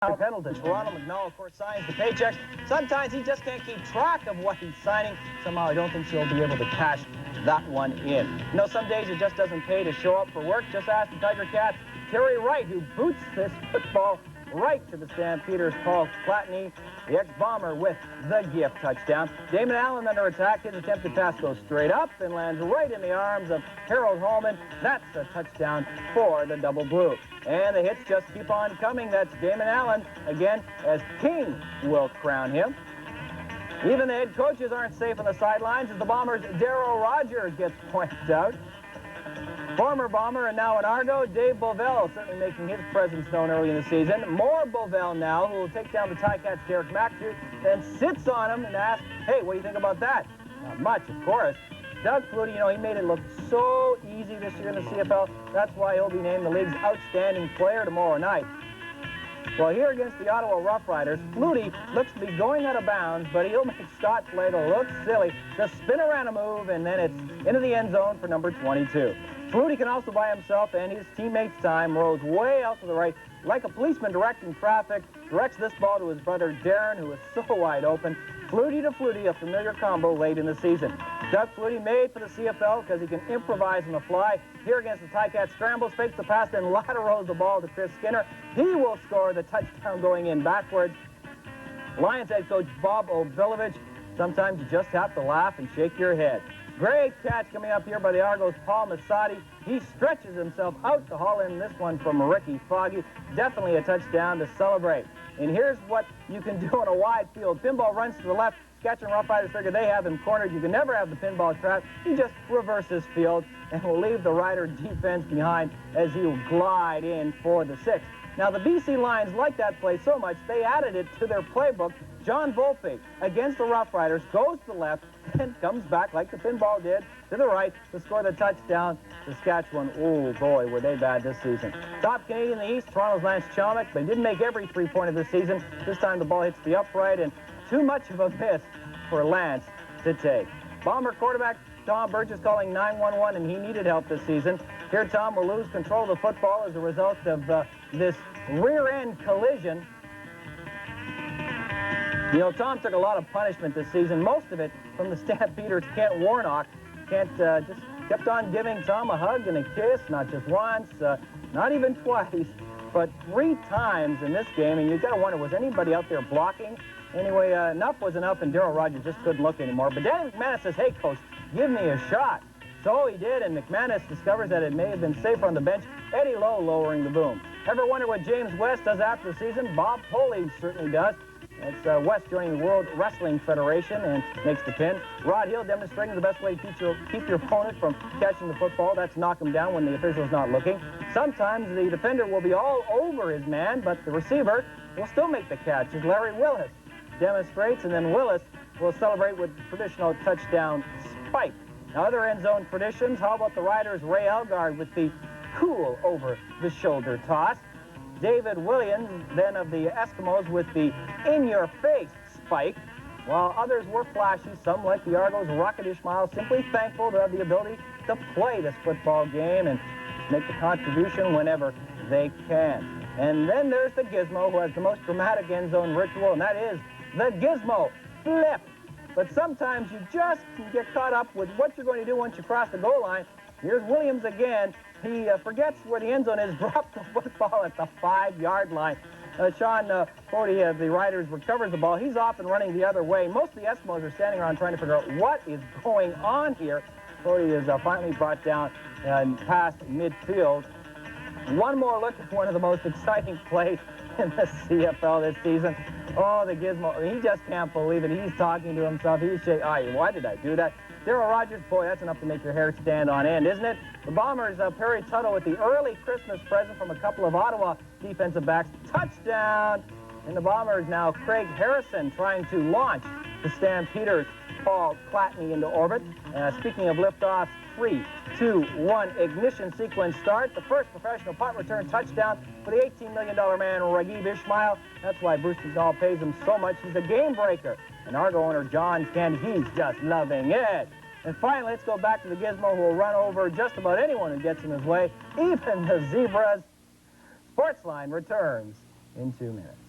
Pendleton. Toronto McNall, of course, signs the paychecks. Sometimes he just can't keep track of what he's signing. Somehow I don't think she'll be able to cash that one in. You know, some days it just doesn't pay to show up for work. Just ask the Tiger Cats, Terry Wright, who boots this football right to the Stampeders. Paul Platney, the ex-Bomber, with the gift touchdown. Damon Allen under attack. His attempted pass goes straight up and lands right in the arms of Harold Holman. That's a touchdown for the Double Blue. And the hits just keep on coming. That's Damon Allen again, as King will crown him. Even the head coaches aren't safe on the sidelines as the Bombers' Darryl Rogers gets pointed out. Former Bomber and now an Argo, Dave Bovell certainly making his presence known early in the season. More Bovell now, who will take down the Ticats' Derek McAdoo, then sits on him and asks, hey, what do you think about that? Not much, of course. Doug Flutie, you know, he made it look so easy this year in the CFL. That's why he'll be named the league's outstanding player tomorrow night. Well, here against the Ottawa Rough Riders, Flutie looks to be going out of bounds, but he'll make Scott Flagel look silly. Just spin around a move, and then it's into the end zone for number 22. Flutie can also buy himself and his teammates time, rolls way out to the right, like a policeman directing traffic, directs this ball to his brother Darren, who is so wide open. Flutie to Flutie, a familiar combo late in the season. Doug Flutie made for the CFL because he can improvise on the fly. Here against the Ticats, scrambles, fakes the pass, then laterals the ball to Chris Skinner. He will score the touchdown going in backwards. Lions head coach Bob Obilovich, sometimes you just have to laugh and shake your head. Great catch coming up here by the Argos' Paul Masadi. He stretches himself out to haul in this one from Ricky Foggy. Definitely a touchdown to celebrate. And here's what you can do on a wide field. Pinball runs to the left. Sketch and Rough Riders figure they have him cornered. You can never have the pinball trap. He just reverses field and will leave the Rider defense behind as he will glide in for the 6. Now, the BC Lions like that play so much, they added it to their playbook. John Volpe against the Rough Riders goes to the left and comes back like the pinball did to the right to score the touchdown. Saskatchewan, oh boy, were they bad this season. Top Canadian in the East, Toronto's Lance Chalmik. They didn't make every three-pointer this season. This time the ball hits the upright, and too much of a miss for Lance to take. Bomber quarterback Tom Burgess calling 911, and he needed help this season. Here Tom will lose control of the football as a result of this rear-end collision. You know, Tom took a lot of punishment this season, most of it from the Stampeders. Kent Warnock. Kent just kept on giving Tom a hug and a kiss, not just once, not even twice, but 3 times in this game. And you've got to wonder, was anybody out there blocking? Anyway, enough was enough, and Darryl Rogers just couldn't look anymore. But Danny McManus says, hey, coach, give me a shot. So he did, and McManus discovers that it may have been safer on the bench. Eddie Lowe lowering the boom. Ever wonder what James West does after the season? Bob Poley certainly does. It's West joining the World Wrestling Federation and makes the pin. Rod Hill demonstrating the best way to keep your opponent from catching the football. That's knock him down when the official's not looking. Sometimes the defender will be all over his man, but the receiver will still make the catch, as Larry Willis demonstrates, and then Willis will celebrate with the traditional touchdown spike. Now, other end zone traditions, how about the Riders' Ray Elgard with the cool over-the-shoulder toss? David Williams, then of the Eskimos, with the in-your-face spike, while others were flashy, some like the Argos' Rocket Ishmael, simply thankful to have the ability to play this football game and make the contribution whenever they can. And then there's the Gizmo, who has the most dramatic end zone ritual, and that is the Gizmo flip. But sometimes you just get caught up with what you're going to do once you cross the goal line. Here's Williams again. He forgets where the end zone is, dropped the football at the 5-yard line. Sean Cody of the Riders recovers the ball. He's off and running the other way. Most of the Eskimos are standing around trying to figure out what is going on here. Cody is finally brought down and past midfield. One more look at one of the most exciting plays in the CFL this season. Oh, the Gizmo. He just can't believe it. He's talking to himself. He's shaking. Why did I do that? Darryl Rogers, boy, that's enough to make your hair stand on end, isn't it? The Bombers, Perry Tuttle with the early Christmas present from a couple of Ottawa defensive backs. Touchdown! And the Bombers now, Craig Harrison trying to launch the Stampeders' Paul Platney into orbit. Speaking of liftoffs, 3, 2, 1, ignition sequence start. The first professional punt return touchdown for the $18 million man, Ragib Ishmael. That's why Bruce McDonald pays him so much. He's a game breaker. And Argo owner John Kent, he's just loving it. And finally, let's go back to the Gizmo, who will run over just about anyone who gets in his way, even the Zebras. Sportsline returns in 2 minutes.